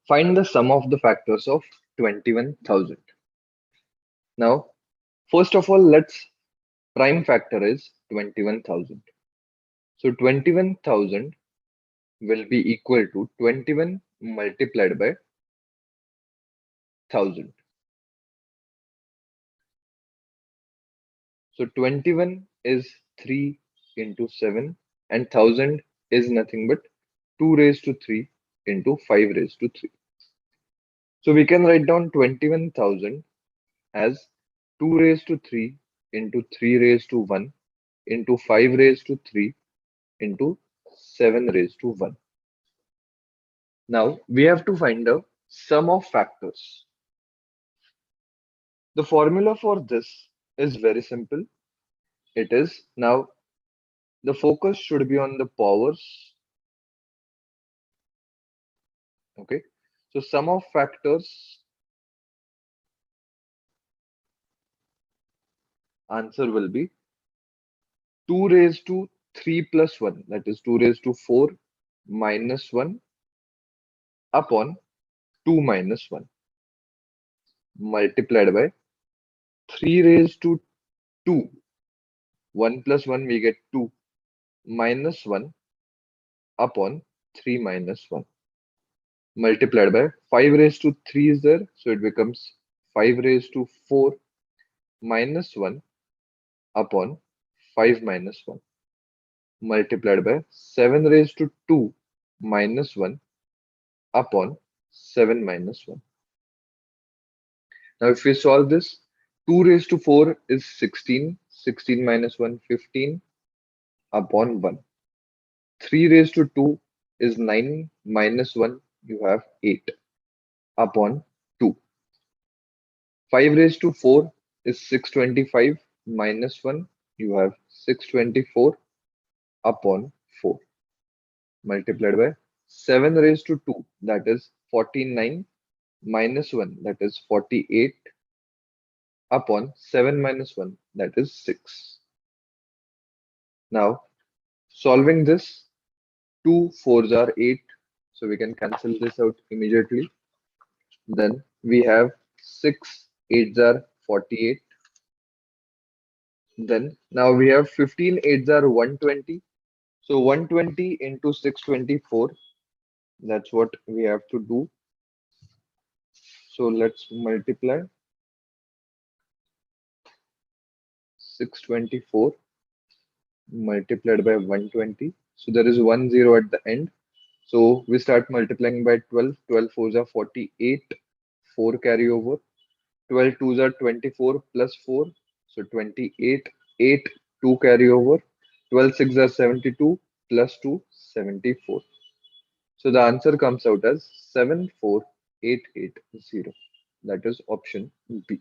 Find the sum of the factors of 21,000. Now, first of all, let's prime factor is 21,000. So 21,000 will be equal to 21 multiplied by 1000. So 21 is 3 into 7 and 1000 is nothing but 2 raised to 3 into 5 raised to 3. So we can write down 21,000 as 2 raised to 3 into 3 raised to 1 into 5 raised to 3 into 7 raised to 1. Now we have to find the sum of factors. The formula for this is very simple. It is now the focus should be on the powers. Okay. So sum of factors answer will be 2 raised to 3 plus 1, that is 2 raised to 4 minus 1 upon 2 minus 1 multiplied by 3 raised to 2. 1 plus 1 we get 2 minus 1 upon 3 minus 1 multiplied by 5 raised to 3 is there, so it becomes 5 raised to 4 minus 1 upon 5 minus 1 multiplied by 7 raised to 2 minus 1 upon 7 minus 1. Now if we solve this, 2 raised to 4 is 16, 16 minus 1, 15 upon 1. 3 raised to 2 is 9 minus 1, you have 8 upon 2. 5 raised to 4 is 625 minus 1, you have 624 upon 4 multiplied by 7 raised to 2, that is 49 minus 1, that is 48 upon 7 minus 1, that is 6. Now solving this, 2 4s are 8, so we can cancel this out immediately. Then we have 6 8s are 48. Then now we have 15 8s are 120. So 120 into 624, that's what we have to do. So let's multiply 624 multiplied by 120. So there is 1 0 at the end. So we start multiplying by 12. 12 4s are 48. 4 carry over. 12 2s are 24 plus 4. So 28. 8 2 carry over. 12 6 are 72 plus 2 74. So the answer comes out as 74880. That is option B.